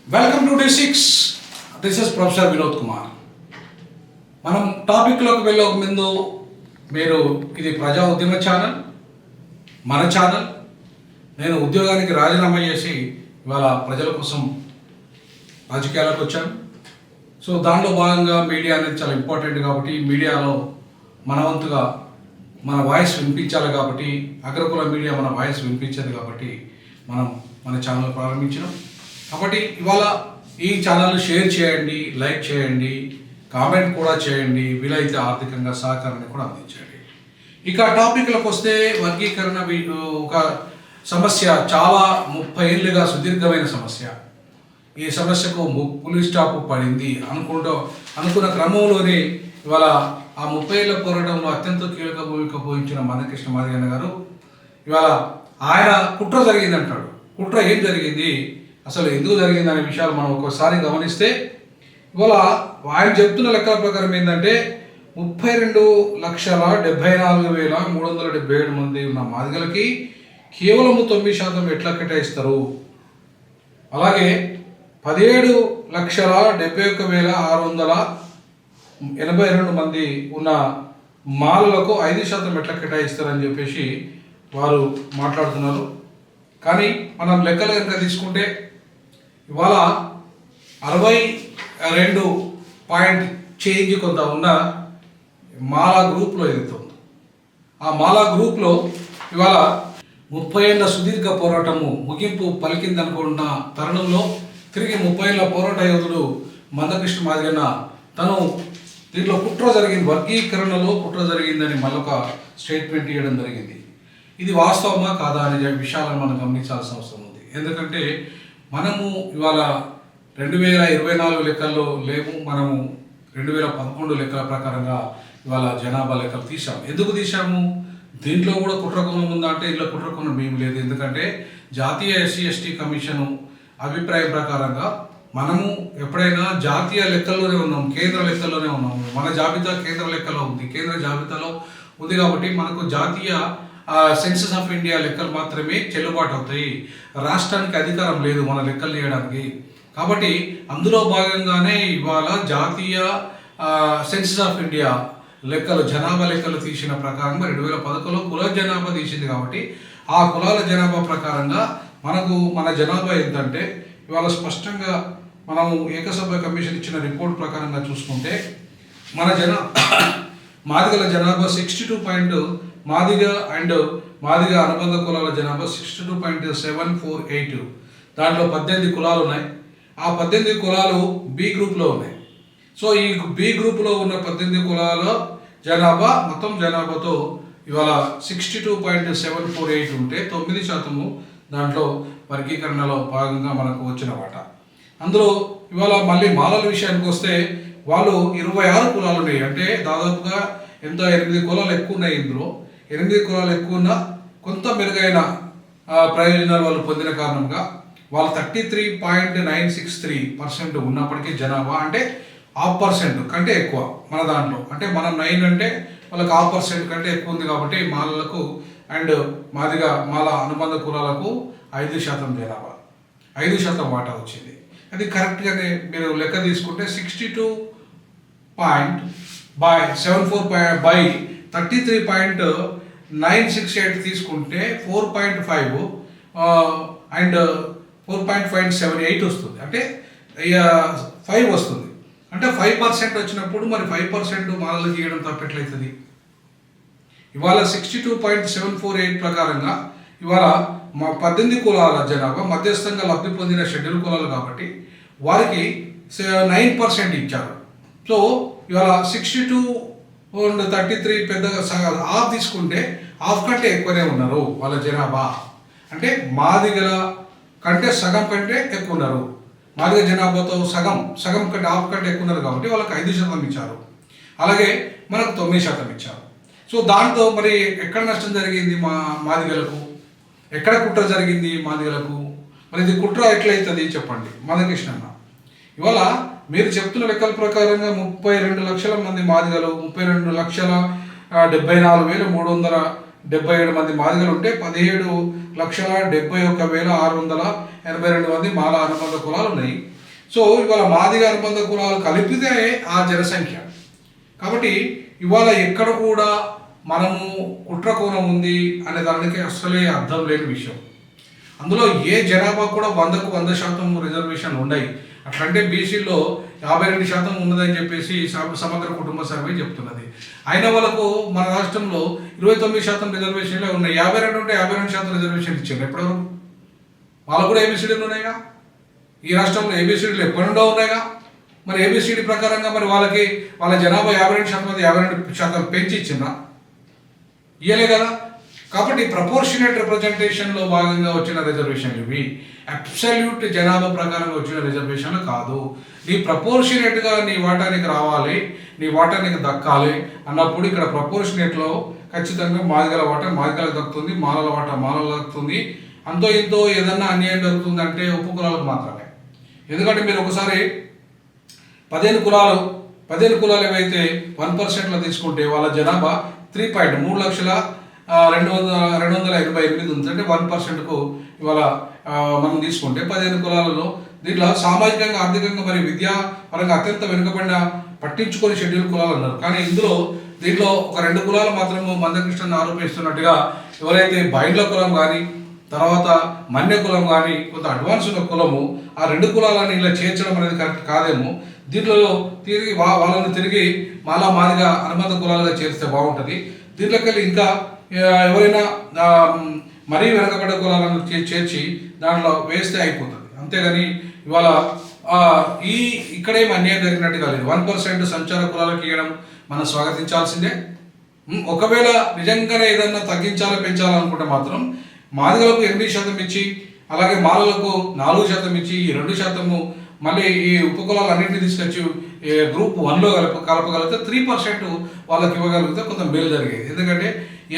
Welcome to day 6. This is professor Vinod Kumar. మనం టాపిక్లోకి వెళ్ళే ముందు మీరు ఇది ప్రజా ఉద్యమ ఛానల్, మన ఛానల్. నేను ఉద్యోగానికి రాజీనామా చేసి ఇవాళ ప్రజల కోసం రాజకీయాలకు వచ్చాను. సో దానిలో భాగంగా మీడియా అనేది చాలా ఇంపార్టెంట్ కాబట్టి మీడియాలో మన వంతుగా మన వాయిస్ వినిపించాలి కాబట్టి, అగ్రకుల మీడియా మన వాయిస్ వినిపించదు కాబట్టి మనం మన ఛానల్ ప్రారంభించినాం. కాబట్టి ఇవాళ ఈ ఛానల్ షేర్ చేయండి, లైక్ చేయండి, కామెంట్ కూడా చేయండి, వీలైతే ఆర్థికంగా సహకారాన్ని కూడా అందించండి. ఇక టాపిక్లకు వస్తే వర్గీకరణ ఒక సమస్య, చాలా 30 ఏళ్ళుగా సుదీర్ఘమైన సమస్య. ఈ సమస్యకు పులి స్టాప్ పడింది అనుకున్న క్రమంలోనే ఇవాళ ఆ 30 ఏళ్ళ పోరాటంలో అత్యంత కీలక భూమిక పోయించిన మందకృష్ణ మాదిగన్న గారు ఇవాళ ఆయన కుట్ర జరిగింది అంటాడు. కుట్ర ఏం జరిగింది, అసలు ఎందుకు జరిగింది అనే విషయాలు మనం ఒకసారి గమనిస్తే ఇవాళ ఆయన చెప్తున్న లెక్కల ప్రకారం ఏంటంటే 32,74,377 మంది ఉన్న మాదిగలకి కేవలం 9% ఎట్లా కేటాయిస్తారు, అలాగే 17,71,682 మంది ఉన్న మాలలకు 5% ఎట్లా కేటాయిస్తారని చెప్పేసి వారు మాట్లాడుతున్నారు. కానీ మనం లెక్కలు కనుక తీసుకుంటే ఇవాళ 62 పాయింట్ చేంజ్ కొంత ఉన్న మాలా గ్రూప్లో ఏదైతే ఉందో ఆ మాలా గ్రూప్లో ఇవాళ 30 ఏళ్ళ సుదీర్ఘ పోరాటము ముగింపు పలికిందనుకున్న తరుణంలో తిరిగి 30 ఏళ్ళ పోరాట యోధుడు మందకృష్ణ మాదిగన్న తను దీంట్లో కుట్ర జరిగింది, వర్గీకరణలో కుట్ర జరిగిందని మళ్ళొక స్టేట్మెంట్ ఇవ్వడం జరిగింది. ఇది వాస్తవమా కాదా అనే విషయాలను మనం గమనించాల్సిన అవసరం ఉంది. ఎందుకంటే మనము ఇవాళ 2024 లెక్కల్లో లేము, మనము 2011 లెక్కల ప్రకారంగా ఇవాళ జనాభా లెక్కలు తీసాము. ఎందుకు తీసాము, దీంట్లో కూడా కుట్రకోణం ఉందా అంటే ఇంట్లో కుట్రకోణం ఏమి లేదు. ఎందుకంటే జాతీయ SC/ST కమిషను అభిప్రాయం ప్రకారంగా మనము ఎప్పుడైనా జాతీయ లెక్కల్లోనే ఉన్నాం, కేంద్ర లెక్కల్లోనే ఉన్నాము. మన జాబితా కేంద్ర లెక్కలో ఉంది, కేంద్ర జాబితాలో ఉంది కాబట్టి మనకు జాతీయ సెన్సస్ ఆఫ్ ఇండియా లెక్కలు మాత్రమే చెల్లుబాటు అవుతాయి. రాష్ట్రానికి అధికారం లేదు మన లెక్కలు చేయడానికి. కాబట్టి అందులో భాగంగానే ఇవాళ జాతీయ సెన్సస్ ఆఫ్ ఇండియా లెక్కలు, జనాభా లెక్కలు తీసిన ప్రకారంగా 2011లో కుల జనాభా తీసింది కాబట్టి ఆ కులాల జనాభా ప్రకారంగా మనకు మన జనాభా ఎంతంటే ఇవాళ స్పష్టంగా మనము ఏకసభ్య కమిషన్ ఇచ్చిన రిపోర్ట్ ప్రకారంగా చూసుకుంటే మన మాదిగల జనాభా 62. మాదిగ అండ్ మాదిగ అనుబంధ కులాల జనాభా 62.748. దాంట్లో 18 కులాలు ఉన్నాయి. ఆ 18 కులాలు బి గ్రూప్లో ఉన్నాయి. సో ఈ బి గ్రూప్లో ఉన్న 18 కులాల జనాభా మొత్తం జనాభాతో ఇవాళ 62.748 ఉంటే 9% దాంట్లో వర్గీకరణలో భాగంగా మనకు వచ్చిన వాట. అందులో ఇవాళ మళ్ళీ మాలల విషయానికి వస్తే వాళ్ళు 26 కులాలు ఉన్నాయి. అంటే దాదాపుగా 8 కులాలు ఎక్కువ ఉన్నాయి. ఇందులో 8 కులాలు ఎక్కువ ఉన్న కొంత మెరుగైన ప్రయోజనాలు వాళ్ళు పొందిన కారణంగా వాళ్ళు 33.963% ఉన్నప్పటికీ జనాభా అంటే 0.5% కంటే ఎక్కువ మన దాంట్లో. అంటే మనం 9 అంటే వాళ్ళకి 0.5% కంటే ఎక్కువ ఉంది కాబట్టి మాలలకు అండ్ మాల అనుబంధ కులాలకు 5% జనాభా, 5% వాటా వచ్చింది. అది కరెక్ట్గానే మీరు లెక్క తీసుకుంటే 62.74/33.968 తీసుకుంటే 4.5 అండ్ 4.578 వస్తుంది. అంటే 5 వస్తుంది. అంటే 5% వచ్చినప్పుడు మరి 5% మాలలు గీయడం తప్పెట్లయితుంది. ఇవాళ 62.748 ప్రకారంగా ఇవాళ 18 కులాల జనాభా మధ్యస్థంగా లబ్ధి పొందిన షెడ్యూల్ కులాలు కాబట్టి వారికి 9% ఇచ్చారు. సో ఇవాళ 62.33 పెద్దగా హాఫ్ తీసుకుంటే హాఫ్ కంటే ఎక్కువనే ఉన్నారు వాళ్ళ జనాభా. అంటే మాదిగల కంటే సగం కంటే ఎక్కువ ఉన్నారు. మాదిగ జనాభాతో సగం కంటే హాఫ్ కంటే ఎక్కువ ఉన్నారు కాబట్టి వాళ్ళకి 5% ఇచ్చారు. అలాగే మనకు 9% ఇచ్చారు. సో దాంతో మరి ఎక్కడ నష్టం జరిగింది మాదిగలకు, ఎక్కడ కుట్ర జరిగింది మాదిగలకు? మరి ఇది కుట్ర ఎట్లయితుంది చెప్పండి మందకృష్ణ అన్న. ఇవాళ మీరు చెప్తున్న లెక్కల ప్రకారంగా 32 లక్షల మంది మాదిగలు, 32,74,377 మంది మాదిగలు ఉంటే 5,71,682 మంది మాల అనుబంధ కులాలు ఉన్నాయి. సో ఇవాళ మాదిగ అనుబంధ కులాలు కలిపితే ఆ జనసంఖ్య. కాబట్టి ఇవాళ ఎక్కడ కూడా మనము కుట్రకోణం ఉంది అనే దానికి అసలే అర్థం లేని విషయం. అందులో ఏ జనాభా కూడా 100కు 100% రిజర్వేషన్లు ఉన్నాయి. అట్లంటే బీసీలో 52% ఉన్నదని చెప్పేసి సమగ్ర కుటుంబ సర్వే చెప్తున్నది. అయిన వాళ్ళకు మన రాష్ట్రంలో 29% రిజర్వేషన్లే ఉన్నాయి. 52 ఉంటే 52% రిజర్వేషన్ ఇచ్చారు. ఎప్పటివరకు వాళ్ళకు కూడా ఏబిసిడీలు ఉన్నాయిగా. ఈ రాష్ట్రంలో ఏబిసిడీలు ఎప్పటి నుండో ఉన్నాయిగా. మరి ఏబిసిడీ ప్రకారంగా మరి వాళ్ళ జనాభా 52% మంది 52% పెంచి ఇచ్చిందా? ఇయ్యలే కదా. కాబట్టి ప్రపోర్షనేట్ రిప్రజెంటేషన్లో భాగంగా వచ్చిన రిజర్వేషన్లు ఇవి. అబ్సల్యూట్ జనాభా ప్రకారంగా వచ్చిన రిజర్వేషన్లు కాదు. నీ ప్రపోర్షనేట్గా నీ వాటానికి రావాలి, నీ వాటానికి దక్కాలి అన్నప్పుడు ఇక్కడ ప్రపోర్షనేట్లో ఖచ్చితంగా మాదిగల వాటా మాదిగలకు దక్కుతుంది, మాలల వాటా మాలలకు దక్కుతుంది. అంతో ఇంతో ఏదన్నా అన్యాయం జరుగుతుందంటే ఉపకులాలకు మాత్రమే. ఎందుకంటే మీరు ఒకసారి 15 కులాలు ఏవైతే 1%లో తీసుకుంటే వాళ్ళ జనాభా 3,02,288 ఉంది. అంటే 1%కు ఇవాళ మనం తీసుకుంటే 15 కులాలలో దీంట్లో సామాజికంగా ఆర్థికంగా మరి విద్యా పరంగా అత్యంత వెనుకబడిన పట్టించుకొని షెడ్యూల్ కులాలు అన్నారు. కానీ దీంట్లో ఒక 2 కులాలు మాత్రము మందకృష్ణను ఆరోపిస్తున్నట్టుగా ఎవరైతే బైండ్ల కులం కానీ తర్వాత మన్య కులం కానీ కొంత అడ్వాన్స్ ఉన్న కులము, ఆ 2 కులాలని ఇలా చేర్చడం అనేది కరెక్ట్ కాదేమో. దీంట్లో వాళ్ళని తిరిగి మాదిగా అనుబంధ కులాలుగా చేరిస్తే బాగుంటుంది. దీంట్లోకి ఇంకా ఎవరైనా మరీ వెనకబడ్డ కులాలను చేర్చి దాంట్లో వేస్తే అయిపోతుంది. అంతేగాని ఇవాళ ఇక్కడేం అన్యాయం జరిగినట్టుగా లేదు. 1% సంచార కులాలకు ఇవ్వడం మనం స్వాగతించాల్సిందే. ఒకవేళ నిజంగానే ఏదన్నా తగ్గించాలి పెంచాలనుకుంటే మాత్రం మాదిగలకు 8% ఇచ్చి అలాగే మాలలకు 4% ఇచ్చి ఈ 2% మళ్ళీ ఈ ఉపకులాలన్నింటినీ తీసుకొచ్చి గ్రూప్ 1లో కలపగలిగితే 3% వాళ్ళకి ఇవ్వగలిగితే కొంత మేలు జరిగేది. ఎందుకంటే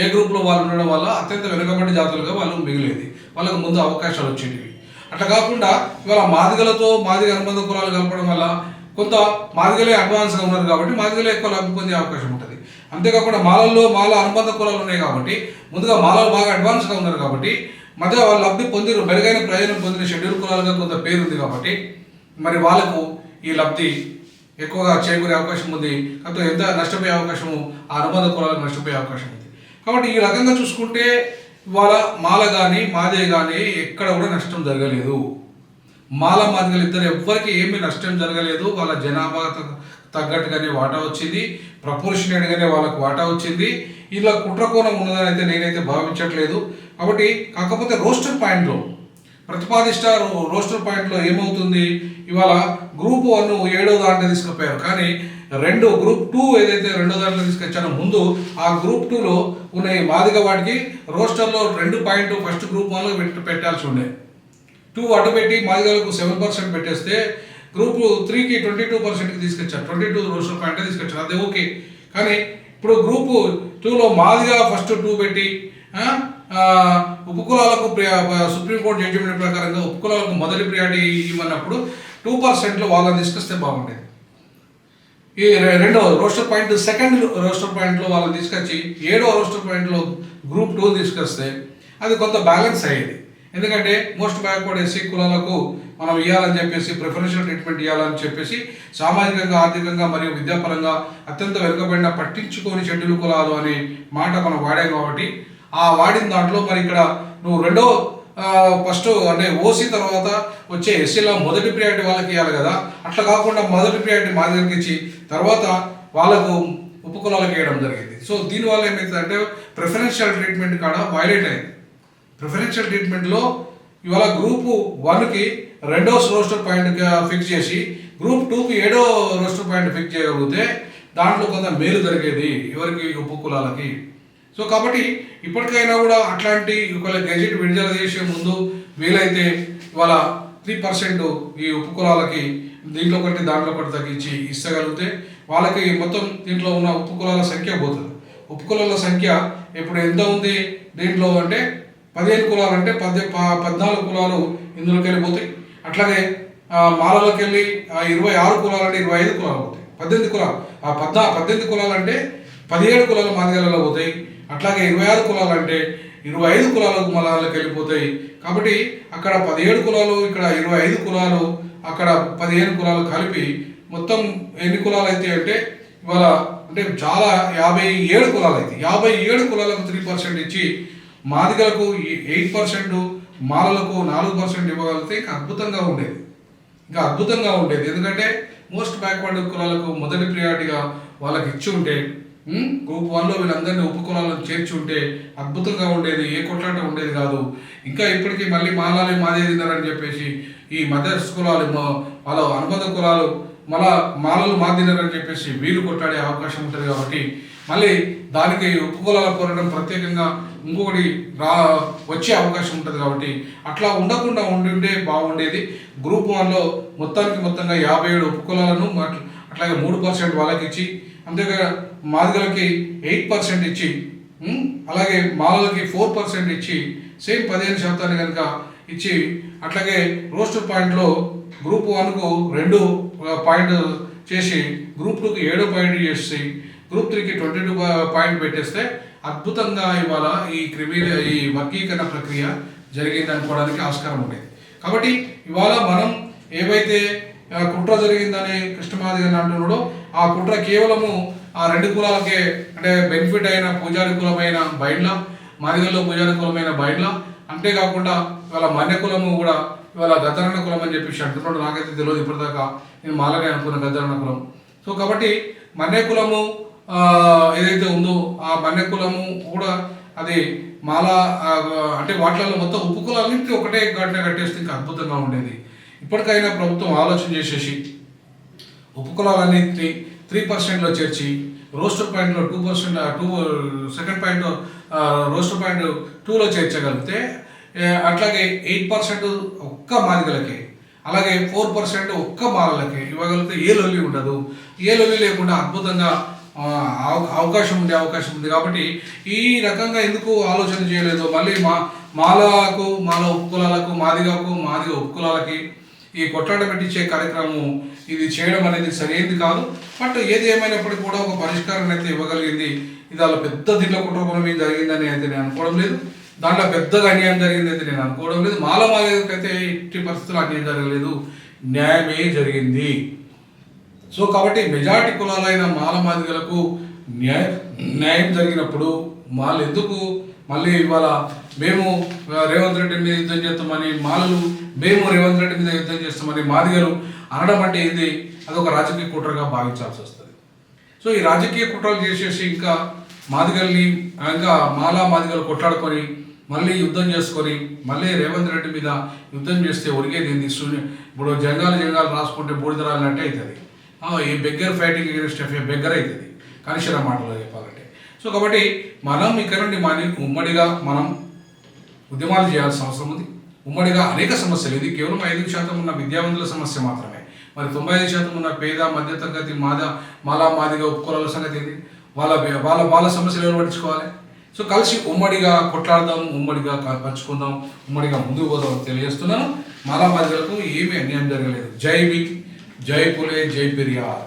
ఏ గ్రూప్లో వాళ్ళు ఉండడం వల్ల అత్యంత వెనుకబడి జాతులుగా వాళ్ళు మిగిలేది, వాళ్ళకు ముందు అవకాశాలు వచ్చేటివి. అట్లా కాకుండా ఇవాళ మాదిగ అనుబంధ కులాలు కలపడం వల్ల కొంత మాదిగలే అడ్వాన్స్గా ఉన్నారు కాబట్టి మాదిగలే ఎక్కువ లబ్ధి పొందే అవకాశం ఉంటుంది. అంతేకాకుండా మాల అనుబంధ కులాలు ఉన్నాయి కాబట్టి ముందుగా మాలలు బాగా అడ్వాన్స్గా ఉన్నారు కాబట్టి మధ్య వాళ్ళు లబ్ధి పొందిన మెరుగైన ప్రయోజనం పొందిన షెడ్యూల్ కులాలుగా కొంత పేరు ఉంది కాబట్టి మరి వాళ్ళకు ఈ లబ్ధి ఎక్కువగా చేకూరే అవకాశం ఉంది. కాకపోతే ఎంత నష్టపోయే అవకాశము ఆ అనుబంధ కులాలకు నష్టపోయే అవకాశం ఉంది. కాబట్టి ఈ రకంగా చూసుకుంటే ఇవాళ మాల కానీ మాదే కానీ ఎక్కడ కూడా నష్టం జరగలేదు. మాదిగలు ఇద్దరు ఎవ్వరికి ఏమీ నష్టం జరగలేదు. వాళ్ళ జనాభా తగ్గట్టుగానే వాటా వచ్చింది, ప్రపోర్షనేట్గానే వాళ్ళకు వాటా వచ్చింది. ఇలా కుట్రకోణం ఉన్నదని అయితే నేనైతే భావించట్లేదు. కాబట్టి కాకపోతే రోస్టర్ పాయింట్లో రోస్టర్ పాయింట్లో ఏమవుతుంది, ఇవాళ గ్రూప్ 1 7వ దాంట్లో తీసుకుపోయారు. కానీ గ్రూప్ 2 ఏదైతే 2వ దాంట్లో తీసుకొచ్చానో ముందు ఆ గ్రూప్ 2లో ఉన్న ఈ మాదిగ వాటికి రోస్టర్లో 2 పాయింట్ ఫస్ట్ గ్రూప్ 1లో పెట్టాల్సి ఉండే. 2 అటు పెట్టి మాదిగలకు 7% పెట్టేస్తే గ్రూప్ 3కి 22%కి తీసుకొచ్చారు. 22 రోస్టర్ పాయింట్ తీసుకొచ్చారు, అదే ఓకే. కానీ ఇప్పుడు గ్రూప్ 2లో మాదిగా ఫస్ట్ 2 పెట్టి ఉపకులాలకు సుప్రీంకోర్టు జడ్జిమెంట్ ప్రకారంగా ఉపకులాలకు మొదటి ప్రియారిటీ ఇవ్వనప్పుడు 2%లో వాళ్ళని తీసుకొస్తే బాగుండేది. ఈ రోస్టర్ పాయింట్ సెకండ్ రోస్టర్ పాయింట్లో వాళ్ళని తీసుకొచ్చి 7వ రోస్టర్ పాయింట్లో గ్రూప్ 2 తీసుకొస్తే అది కొంత బ్యాలెన్స్ అయ్యేది. ఎందుకంటే మోస్ట్ బ్యాక్వర్డ్ ఎస్సీ కులాలకు మనం ఇవ్వాలని చెప్పేసి ప్రిఫరెన్షియల్ ట్రీట్మెంట్ ఇవ్వాలని చెప్పేసి సామాజికంగా ఆర్థికంగా మరియు విద్యాపరంగా అత్యంత వెనుకబడిన పట్టించుకోని షెడ్యూల్ కులాలు అనే మాట మనం వాడాం కాబట్టి ఆ వాడిన దాంట్లో మరి ఇక్కడ నువ్వు ఫస్ట్ అంటే ఓసీ తర్వాత వచ్చే ఎస్సీలో మొదటి ప్రియారిటీ వాళ్ళకి ఇవ్వాలి కదా. అట్లా కాకుండా మొదటి ప్రియారిటీ మాదిగలకి ఇచ్చి తర్వాత వాళ్ళకు ఉపకులాలకు ఇవ్వడం జరిగింది. సో దీనివల్ల ఏమైతుంది అంటే ప్రిఫరెన్షియల్ ట్రీట్మెంట్ కాడ వైలేట్ అయింది. ప్రిఫరెన్షియల్ ట్రీట్మెంట్లో ఇవాళ గ్రూప్ 1కి 2వ రోస్టర్ పాయింట్ ఫిక్స్ చేసి గ్రూప్ 2కి 7వ రోస్టర్ పాయింట్ ఫిక్స్ చేయగలిగితే దాంట్లో కొంత మేలు జరిగేది ఎవరికి ఉపకులాలకి. సో కాబట్టి ఇప్పటికైనా కూడా అట్లాంటి ఒకవేళ గెజెట్ విడుదల చేసే ముందు వీలైతే ఇవాళ 3% ఈ ఉపకులాలకి దీంట్లో ఒకటి దాంట్లో ఒకటి తగ్గించి ఇస్తగలిగితే వాళ్ళకి మొత్తం దీంట్లో ఉన్న ఉపకులాల సంఖ్య పోతుంది. ఉపకులాల సంఖ్య ఇప్పుడు ఎంత ఉంది దీంట్లో అంటే 15 కులాలు అంటే 14 కులాలు ఇందులోకి వెళ్ళిపోతాయి. అట్లాగే మాలలోకి వెళ్ళి 26 కులాలు అంటే 25 కులాలు పోతాయి. 18 కులాలు 18 కులాలు అంటే 17 కులాలు మాదిగలలో పోతాయి. అట్లాగే 26 కులాలు అంటే 25 కులాలకు మలాలకు వెళ్ళిపోతాయి. కాబట్టి అక్కడ 17 కులాలు, ఇక్కడ 25 కులాలు, అక్కడ 15 కులాలు కలిపి మొత్తం ఎన్ని కులాలు అయితే అంటే ఇవాళ అంటే చాలా 57 కులాలు అయితే 57 కులాలకు 3% ఇచ్చి మాదిగలకు 8%, మాలలకు 4% ఇవ్వగలిగితే ఇంకా అద్భుతంగా ఉండేది. ఎందుకంటే మోస్ట్ బ్యాక్వర్డ్ కులాలకు మొదటి ప్రియారిటీగా వాళ్ళకి ఇచ్చి ఉంటే గ్రూప్ 1లో వీళ్ళందరినీ ఉపకులాలను చేర్చి ఉంటే అద్భుతంగా ఉండేది, ఏ కొట్లాట ఉండేది కాదు. ఇంకా ఇప్పటికీ మళ్ళీ మాలాలే మాదే తిన్నారని చెప్పేసి ఈ మదర్స్ కులాలు వాళ్ళ అనుబంధ కులాలు మళ్ళా మాలలు మాదినారని చెప్పేసి వీళ్ళు కొట్లాడే అవకాశం ఉంటుంది. కాబట్టి మళ్ళీ దానికి ఉపకులాల పోరాటం ప్రత్యేకంగా ఇంకొకటి వచ్చే అవకాశం ఉంటుంది. కాబట్టి అట్లా ఉండకుండా ఉండే బాగుండేది. గ్రూప్ 1లో మొత్తంగా 57 ఉపకులాలను అట్లాగే 3% వాళ్ళకి ఇచ్చి, అంతేగా మాదిగలకి 8% ఇచ్చి, అలాగే మాలలకి 4% ఇచ్చి, సేమ్ 15% కనుక ఇచ్చి, అట్లాగే రోస్టర్ పాయింట్లో గ్రూప్ 1కు 2 పాయింట్ చేసి, గ్రూప్ 2కి 7 పాయింట్ చేసి, గ్రూప్ 3కి 22 పాయింట్ పెట్టేస్తే అద్భుతంగా ఇవాళ ఈ వర్గీకరణ ప్రక్రియ జరిగింది అనుకోవడానికి ఆస్కారం ఉండేది. కాబట్టి ఇవాళ మనం ఏవైతే కుట్ర జరిగిందని కృష్ణమాదిగ అంటున్నాడో ఆ కుట్ర కేవలము ఆ 2 కులాలకే అంటే బెనిఫిట్ అయిన పూజారి కులమైన బైండ్ల, మాదిగల్లో పూజారి కులమైన బైండ్ల, అంతేకాకుండా ఇవాళ మన్య కులము కూడా ఇవాళ గద్దరన్న కులం అని చెప్పేసి అంటున్నాడు. నాకైతే తెలియదు ఇప్పటిదాకా, నేను మాలనే అనుకున్న గద్దరన్న కులం. సో కాబట్టి మన్య కులము ఏదైతే ఉందో ఆ మన్య కులము కూడా అది మాల అంటే వాటిలలో మొత్తం ఉపకులాలన్నింటినీ ఒకటే ఘటన కట్టేస్తే ఇంకా అద్భుతంగా ఉండేది. ఇప్పటికైనా ప్రభుత్వం ఆలోచన చేసేసి ఉపకులాలన్నింటినీ 3%లో చేర్చి, రోస్టర్ పాయింట్లో 2%, సెకండ్ పాయింట్ రోస్టర్ పాయింట్ 2లో చేర్చగలిగితే, అట్లాగే 8% ఒక్క మాదిగలకే, అలాగే 4% ఒక్క మాలలకే ఇవ్వగలిగితే ఏ లొల్లి ఉండదు. ఏ లొల్లి లేకుండా అద్భుతంగా అవకాశం ఉంది. కాబట్టి ఈ రకంగా ఎందుకు ఆలోచన చేయలేదు? మళ్ళీ మాలకు, మాల ఉపకులాలకు, మాదిగకు, మాదిగ ఉపకులాలకి ఈ కొట్లాట పెట్టించే కార్యక్రమం ఇది చేయడం అనేది సరైనది కాదు. బట్ ఏది ఏమైనప్పటికీ కూడా ఒక పరిష్కారం అయితే ఇవ్వగలిగింది. ఇది అలా పెద్ద దిండ్ల కుట్రకోణం ఏం జరిగిందని అయితే నేను అనుకోవడం లేదు. దాంట్లో పెద్దగా అన్యాయం జరిగింది అయితే నేను అనుకోవడం లేదు. మాదిగకైతే ఎట్టి పరిస్థితుల్లో అన్యాయం జరగలేదు, న్యాయమే జరిగింది. సో కాబట్టి మెజారిటీ కులాలైన మాదిగలకు న్యాయం జరిగినప్పుడు వాళ్ళు ఎందుకు మళ్ళీ ఇవాళ మేము రేవంత్ రెడ్డి మీద యుద్ధం చేస్తామని, మాలలు మేము రేవంత్ రెడ్డి మీద యుద్ధం చేస్తామని మాదిగలు అనడం అంటే ఏంది? అదొక రాజకీయ కుట్రగా భావించాల్సి వస్తుంది. సో ఈ రాజకీయ కుట్రలు చేసేసి ఇంకా మాదిగల్ని ఇంకా మాదిగలు కొట్లాడుకొని మళ్ళీ యుద్ధం చేసుకొని మళ్ళీ రేవంత్ రెడ్డి మీద యుద్ధం చేస్తే ఒరిగేది ఏంది? ఇప్పుడు జంగాలు రాసుకుంటే బూడిదరాలంటే అవుతుంది. ఈ beggar fighting against a beggar అవుతుంది కనిషర మాటలో చెప్పాలంటే. సో కాబట్టి మనం ఇక్కడ నుండి ఉమ్మడిగా మనం ఉద్యమాలు చేయాల్సిన అవసరం ఉంది. ఉమ్మడిగా అనేక సమస్యలు, ఇది కేవలం 5% ఉన్న విద్యావంతుల సమస్య మాత్రమే. మరి 95% ఉన్న పేద మధ్యతరగతి మాదిగ ఉపకులాల సంగతి ఏంది? వాళ్ళ సమస్యలు ఎవరు పట్టించుకోవాలి? సో కలిసి ఉమ్మడిగా కొట్లాడదాం, ఉమ్మడిగా పంచుకుందాం, ఉమ్మడిగా ముందుకు పోదాం తెలియజేస్తున్నాను. మాదిగలకు ఏమీ అన్యాయం జరగలేదు. జై భీమ్, జై పులే, జై పెరియార్.